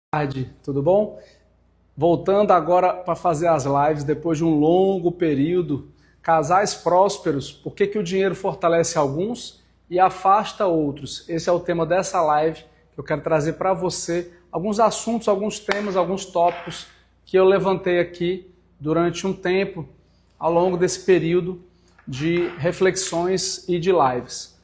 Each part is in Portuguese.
Tarde, tudo bom? Voltando agora para fazer as lives depois de um longo período. Casais prósperos, por que que o dinheiro fortalece alguns e afasta outros? Esse é o tema dessa live que eu quero trazer para você alguns assuntos, alguns temas, alguns tópicos que eu levantei aqui durante um tempo ao longo desse período de reflexões e de lives.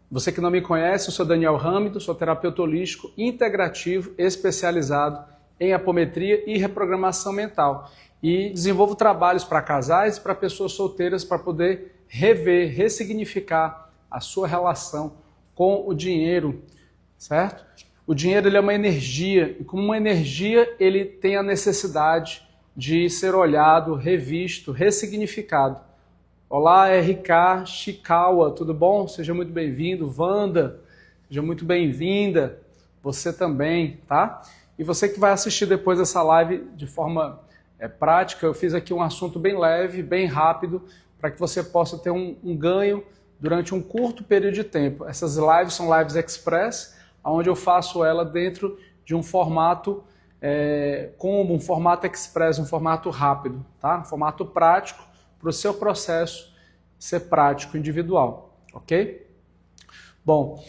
Você que não me conhece, eu sou Daniel Râmido, sou terapeuta holístico integrativo especializado em apometria e reprogramação mental. E desenvolvo trabalhos para casais e para pessoas solteiras para poder rever, ressignificar a sua relação com o dinheiro, certo? O dinheiro ele é uma energia e como uma energia ele tem a necessidade de ser olhado, revisto, ressignificado. Olá, RK Chikawa, tudo bom? Seja muito bem-vindo. Wanda, seja muito bem-vinda. Você também, tá? E você que vai assistir depois dessa live de forma prática, eu fiz aqui um assunto bem leve, bem rápido, para que você possa ter um ganho durante um curto período de tempo. Essas lives são lives express, onde eu faço ela dentro de um formato como um formato express, um formato rápido, tá? Um formato prático, para o seu processo ser prático, individual, ok? Bom,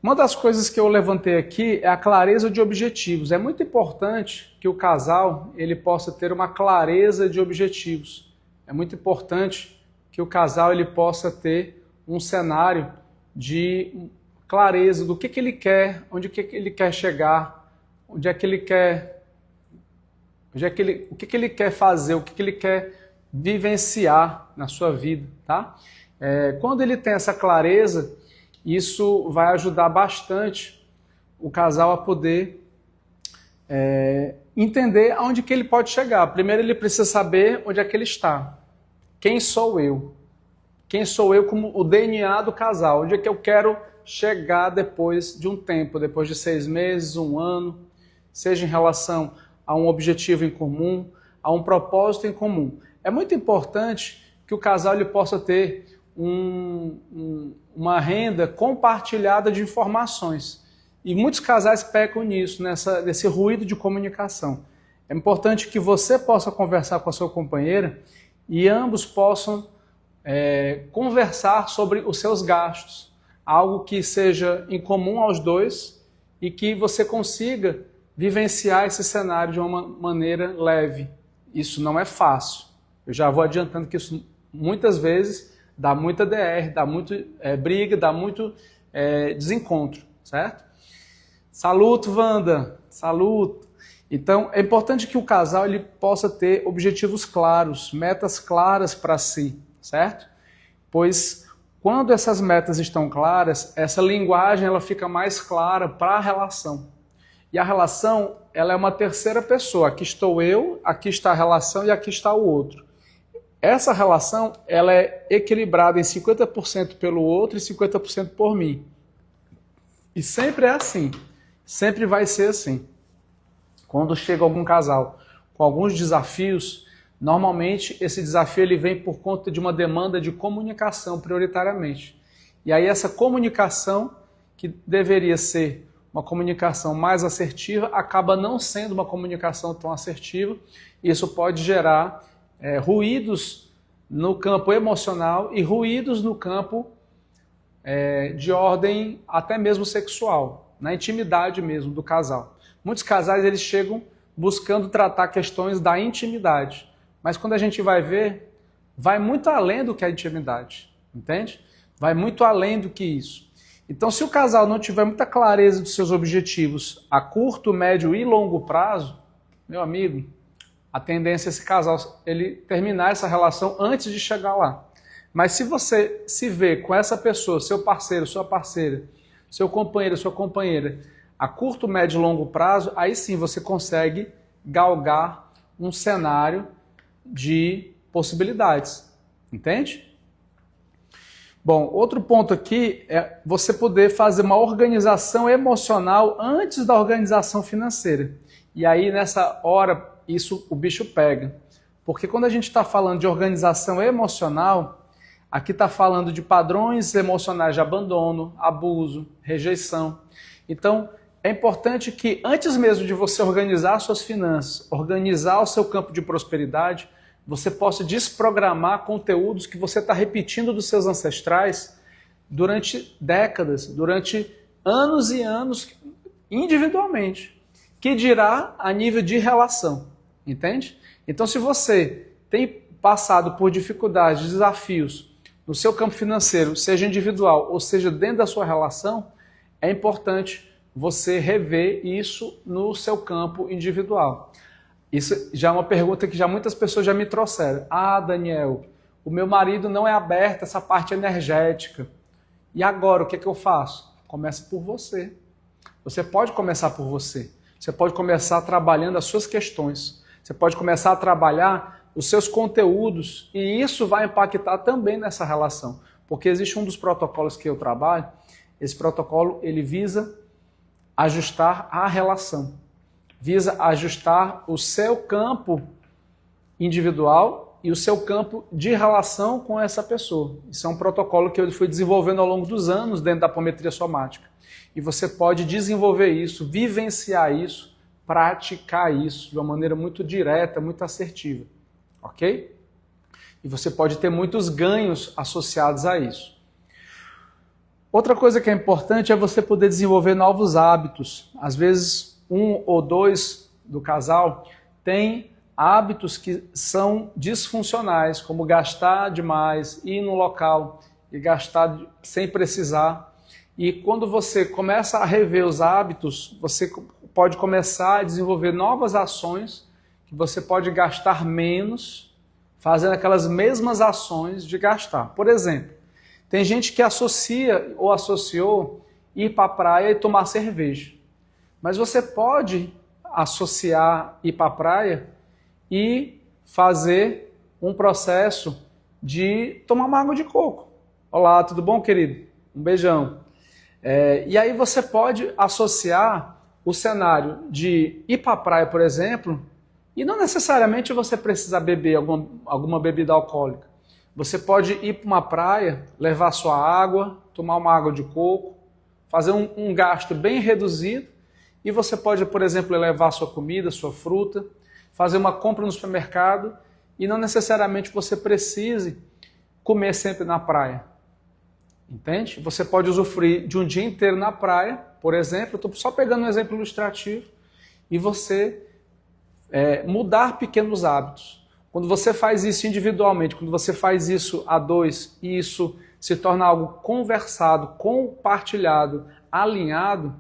uma das coisas que eu levantei aqui é a clareza de objetivos. É muito importante que o casal ele possa ter uma clareza de objetivos. É muito importante que o casal ele possa ter um cenário de clareza do que ele quer, onde que ele quer chegar, onde é que ele quer, o que ele quer fazer, o que ele quer vivenciar na sua vida, tá? Quando ele tem essa clareza, isso vai ajudar bastante o casal a poder entender aonde que ele pode chegar. Primeiro ele precisa saber onde é que ele está. Quem sou eu? Quem sou eu como o DNA do casal? Onde é que eu quero chegar depois de um tempo, depois de 6 meses, 1 ano, seja em relação a um objetivo em comum, a um propósito em comum. É muito importante que o casal ele possa ter uma renda compartilhada de informações. E muitos casais pecam nisso, nesse ruído de comunicação. É importante que você possa conversar com a sua companheira e ambos possam conversar sobre os seus gastos. Algo que seja em comum aos dois e que você consiga vivenciar esse cenário de uma maneira leve. Isso não é fácil. Eu já vou adiantando que isso muitas vezes dá muita DR, dá muito briga, dá muito desencontro, certo? Saluto, Wanda! Saluto! Então, é importante que o casal ele possa ter objetivos claros, metas claras para si, certo? Pois quando essas metas estão claras, essa linguagem ela fica mais clara para a relação. E a relação ela é uma terceira pessoa. Aqui estou eu, aqui está a relação e aqui está o outro. Essa relação ela é equilibrada em 50% pelo outro e 50% por mim. E sempre é assim. Sempre vai ser assim. Quando chega algum casal com alguns desafios, normalmente esse desafio ele vem por conta de uma demanda de comunicação prioritariamente. E aí essa comunicação, que deveria ser uma comunicação mais assertiva, acaba não sendo uma comunicação tão assertiva. Isso pode gerar ruídos no campo emocional e ruídos no campo de ordem até mesmo sexual, na intimidade mesmo do casal. Muitos casais eles chegam buscando tratar questões da intimidade, mas quando a gente vai ver, vai muito além do que a intimidade, entende? Vai muito além do que isso. Então, se o casal não tiver muita clareza dos seus objetivos a curto, médio e longo prazo, meu amigo, a tendência é esse casal ele terminar essa relação antes de chegar lá. Mas se você se vê com essa pessoa, seu parceiro, sua parceira, seu companheiro, sua companheira, a curto, médio e longo prazo, aí sim você consegue galgar um cenário de possibilidades. Entende? Bom, outro ponto aqui é você poder fazer uma organização emocional antes da organização financeira. E aí, nessa hora, o bicho pega. Porque quando a gente está falando de organização emocional, aqui está falando de padrões emocionais de abandono, abuso, rejeição. Então, é importante que antes mesmo de você organizar suas finanças, organizar o seu campo de prosperidade, você possa desprogramar conteúdos que você está repetindo dos seus ancestrais durante décadas, durante anos e anos, individualmente, que dirá a nível de relação, entende? Então, se você tem passado por dificuldades, desafios no seu campo financeiro, seja individual ou seja dentro da sua relação, é importante você rever isso no seu campo individual. Isso já é uma pergunta que já muitas pessoas já me trouxeram. Ah, Daniel, o meu marido não é aberto a essa parte energética. E agora, o que é que eu faço? Começa por você. Você pode começar por você. Você pode começar trabalhando as suas questões. Você pode começar a trabalhar os seus conteúdos e isso vai impactar também nessa relação. Porque existe um dos protocolos que eu trabalho, esse protocolo ele visa ajustar a relação, visa ajustar o seu campo individual e o seu campo de relação com essa pessoa. Isso é um protocolo que eu fui desenvolvendo ao longo dos anos dentro da apometria somática. E você pode desenvolver isso, vivenciar isso, praticar isso de uma maneira muito direta, muito assertiva, ok? E você pode ter muitos ganhos associados a isso. Outra coisa que é importante é você poder desenvolver novos hábitos. Às vezes, um ou dois do casal tem hábitos que são disfuncionais, como gastar demais, ir no local e gastar sem precisar. E quando você começa a rever os hábitos, você pode começar a desenvolver novas ações que você pode gastar menos, fazendo aquelas mesmas ações de gastar. Por exemplo, tem gente que associa ou associou ir para a praia e tomar cerveja. Mas você pode associar ir para a praia e fazer um processo de tomar uma água de coco. Olá, tudo bom, querido? Um beijão. E aí você pode associar o cenário de ir para a praia, por exemplo, e não necessariamente você precisa beber alguma bebida alcoólica. Você pode ir para uma praia, levar sua água, tomar uma água de coco, fazer um gasto bem reduzido e você pode, por exemplo, levar sua comida, sua fruta, fazer uma compra no supermercado e não necessariamente você precise comer sempre na praia. Entende? Você pode usufruir de um dia inteiro na praia, por exemplo, estou só pegando um exemplo ilustrativo, e você mudar pequenos hábitos. Quando você faz isso individualmente, quando você faz isso a dois, e isso se torna algo conversado, compartilhado, alinhado,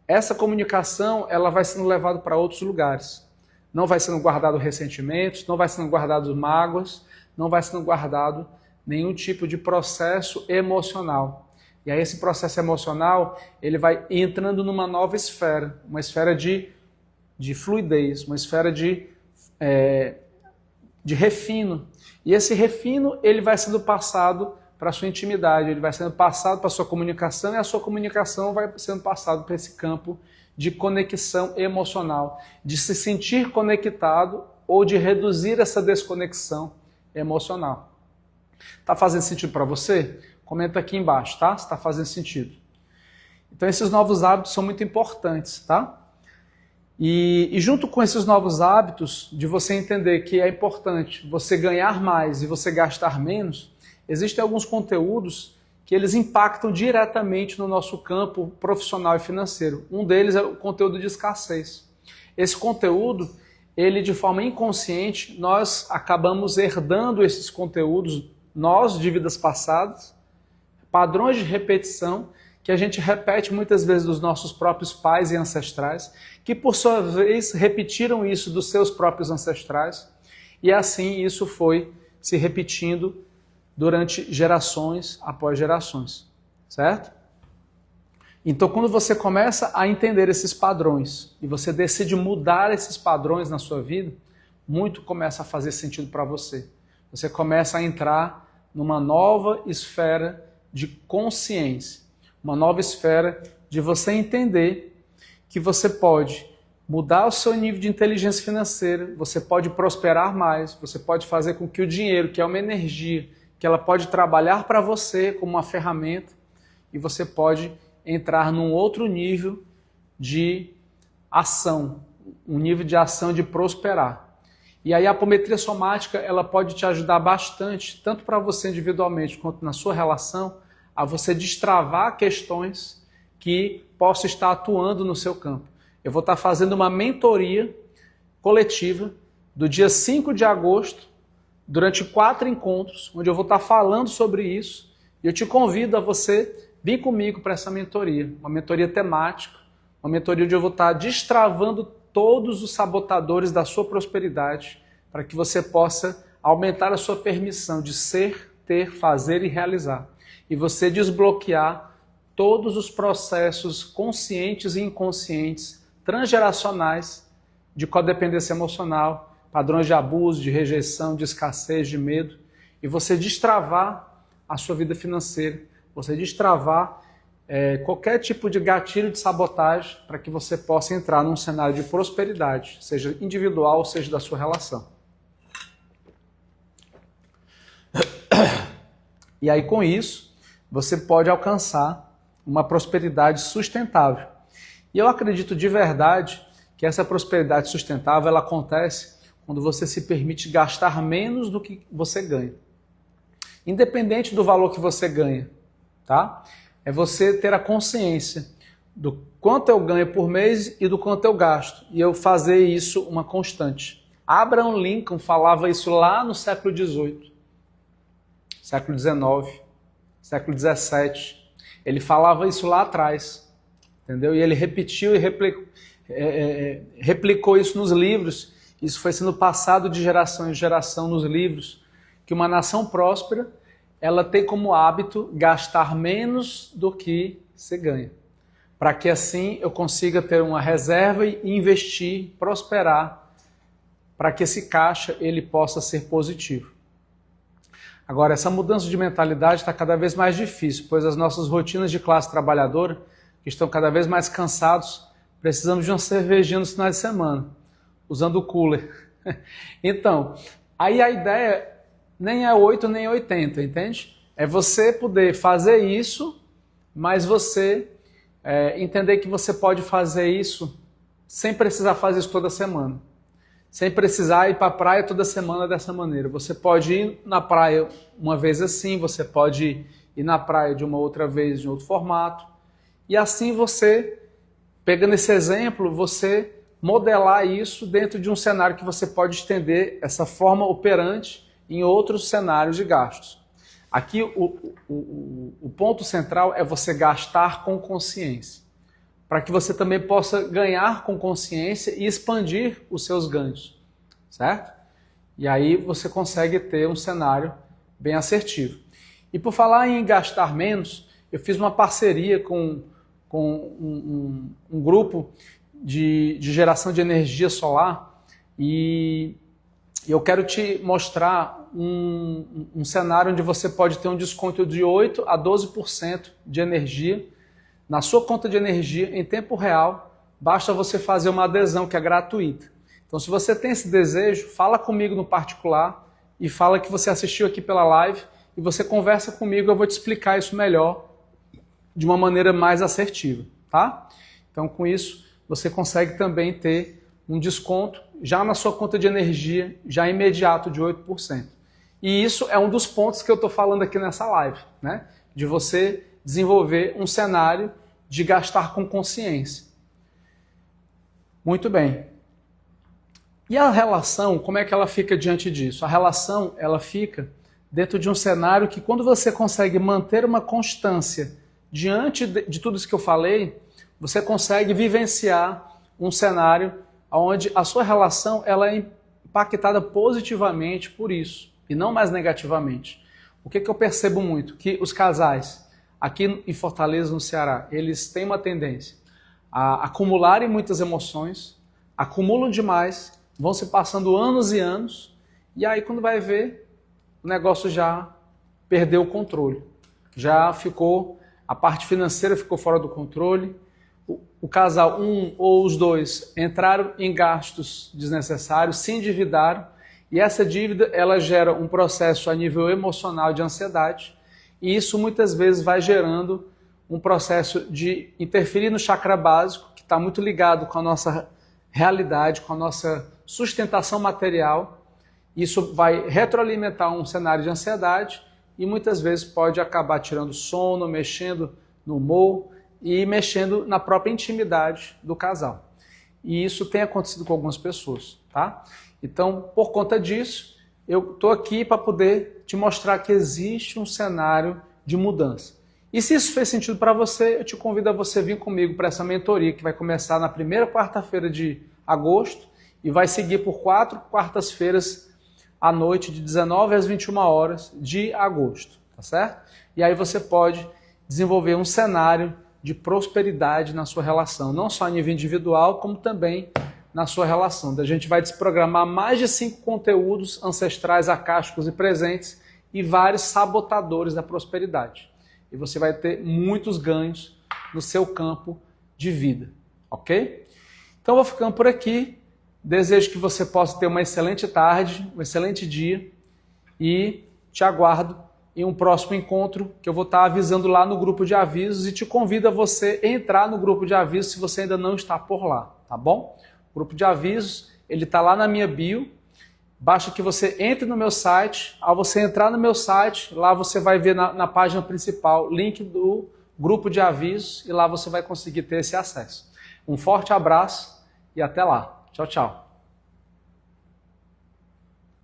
essa comunicação ela vai sendo levada para outros lugares. Não vai sendo guardado ressentimentos, não vai sendo guardado mágoas, não vai sendo guardado nenhum tipo de processo emocional. E aí esse processo emocional ele vai entrando numa nova esfera, uma esfera de fluidez, uma esfera de refino. E esse refino ele vai sendo passado para a sua intimidade, ele vai sendo passado para a sua comunicação e a sua comunicação vai sendo passado para esse campo de conexão emocional, de se sentir conectado ou de reduzir essa desconexão emocional. Está fazendo sentido para você? Comenta aqui embaixo, tá? Se está fazendo sentido. Então esses novos hábitos são muito importantes, tá? E junto com esses novos hábitos, de você entender que é importante você ganhar mais e você gastar menos, existem alguns conteúdos que eles impactam diretamente no nosso campo profissional e financeiro. Um deles é o conteúdo de escassez. Esse conteúdo, ele de forma inconsciente, nós acabamos herdando esses conteúdos, nós de vidas passadas, padrões de repetição, que a gente repete muitas vezes dos nossos próprios pais e ancestrais, que por sua vez repetiram isso dos seus próprios ancestrais, e assim isso foi se repetindo durante gerações após gerações, certo? Então quando você começa a entender esses padrões, e você decide mudar esses padrões na sua vida, muito começa a fazer sentido para você. Você começa a entrar numa nova esfera de consciência, uma nova esfera de você entender que você pode mudar o seu nível de inteligência financeira, você pode prosperar mais, você pode fazer com que o dinheiro, que é uma energia, que ela pode trabalhar para você como uma ferramenta, e você pode entrar num outro nível de ação, um nível de ação de prosperar. E aí a apometria somática, ela pode te ajudar bastante, tanto para você individualmente quanto na sua relação, a você destravar questões que possam estar atuando no seu campo. Eu vou estar fazendo uma mentoria coletiva do dia 5 de agosto, durante 4 encontros, onde eu vou estar falando sobre isso, e eu te convido a você vir comigo para essa mentoria, uma mentoria temática, uma mentoria onde eu vou estar destravando todos os sabotadores da sua prosperidade, para que você possa aumentar a sua permissão de ser, ter, fazer e realizar. E você desbloquear todos os processos conscientes e inconscientes, transgeracionais, de codependência emocional, padrões de abuso, de rejeição, de escassez, de medo, e você destravar a sua vida financeira, você destravar qualquer tipo de gatilho de sabotagem para que você possa entrar num cenário de prosperidade, seja individual ou seja da sua relação. E aí com isso, você pode alcançar uma prosperidade sustentável. E eu acredito de verdade que essa prosperidade sustentável ela acontece quando você se permite gastar menos do que você ganha. Independente do valor que você ganha, tá? É você ter a consciência do quanto eu ganho por mês e do quanto eu gasto. E eu fazer isso uma constante. Abraham Lincoln falava isso lá no século XVIII, século XIX, século XVII. Ele falava isso lá atrás, entendeu? E ele repetiu e replicou isso nos livros. Isso foi sendo passado de geração em geração nos livros, que uma nação próspera, ela tem como hábito gastar menos do que se ganha, para que assim eu consiga ter uma reserva e investir, prosperar, para que esse caixa ele possa ser positivo. Agora, essa mudança de mentalidade está cada vez mais difícil, pois as nossas rotinas de classe trabalhadora, que estão cada vez mais cansados, precisamos de uma cervejinha nos finais de semana, usando o cooler. Então, aí a ideia nem é 8 nem 80, entende? É você poder fazer isso, mas você entender que você pode fazer isso sem precisar fazer isso toda semana. Sem precisar ir para a praia toda semana dessa maneira. Você pode ir na praia uma vez assim, você pode ir na praia de uma outra vez, de outro formato. E assim você, pegando esse exemplo, você modelar isso dentro de um cenário que você pode estender essa forma operante em outros cenários de gastos. Aqui o ponto central é você gastar com consciência, para que você também possa ganhar com consciência e expandir os seus ganhos, certo? E aí você consegue ter um cenário bem assertivo. E por falar em gastar menos, eu fiz uma parceria com um grupo de geração de energia solar e eu quero te mostrar um cenário onde você pode ter um desconto de 8 a 12% de energia na sua conta de energia em tempo real. Basta você fazer uma adesão que é gratuita. Então, se você tem esse desejo, fala comigo no particular e fala que você assistiu aqui pela live e você conversa comigo, eu vou te explicar isso melhor de uma maneira mais assertiva, tá? Então, com isso, você consegue também ter um desconto já na sua conta de energia, já imediato de 8%. E isso é um dos pontos que eu estou falando aqui nessa live, né? De você desenvolver um cenário de gastar com consciência. Muito bem. E a relação, como é que ela fica diante disso? A relação, ela fica dentro de um cenário que quando você consegue manter uma constância diante de tudo isso que eu falei, você consegue vivenciar um cenário onde a sua relação ela é impactada positivamente por isso, e não mais negativamente. O que eu percebo muito? Que os casais, aqui em Fortaleza, no Ceará, eles têm uma tendência a acumularem muitas emoções, acumulam demais, vão se passando anos e anos, e aí quando vai ver, o negócio já perdeu o controle. Já ficou, a parte financeira ficou fora do controle, o casal, um ou os dois, entraram em gastos desnecessários, se endividaram, e essa dívida ela gera um processo a nível emocional de ansiedade, e isso muitas vezes vai gerando um processo de interferir no chakra básico, que está muito ligado com a nossa realidade, com a nossa sustentação material. Isso vai retroalimentar um cenário de ansiedade e muitas vezes pode acabar tirando sono, mexendo no humor e mexendo na própria intimidade do casal. E isso tem acontecido com algumas pessoas, tá? Então, por conta disso, eu estou aqui para poder te mostrar que existe um cenário de mudança. E se isso fez sentido para você, eu te convido a você vir comigo para essa mentoria que vai começar na primeira quarta-feira de agosto e vai seguir por 4 quartas-feiras à noite, de 19 às 21 horas de agosto, tá certo? E aí você pode desenvolver um cenário de prosperidade na sua relação, não só a nível individual, como também na sua relação. A gente vai desprogramar mais de 5 conteúdos ancestrais, acásticos e presentes e vários sabotadores da prosperidade. E você vai ter muitos ganhos no seu campo de vida, ok? Então eu vou ficando por aqui. Desejo que você possa ter uma excelente tarde, um excelente dia e te aguardo em um próximo encontro que eu vou estar avisando lá no grupo de avisos e te convido a você entrar no grupo de avisos se você ainda não está por lá, tá bom? O grupo de avisos, ele está lá na minha bio, basta que você entre no meu site. Ao você entrar no meu site, lá você vai ver na página principal link do grupo de avisos e lá você vai conseguir ter esse acesso. Um forte abraço e até lá. Tchau, tchau.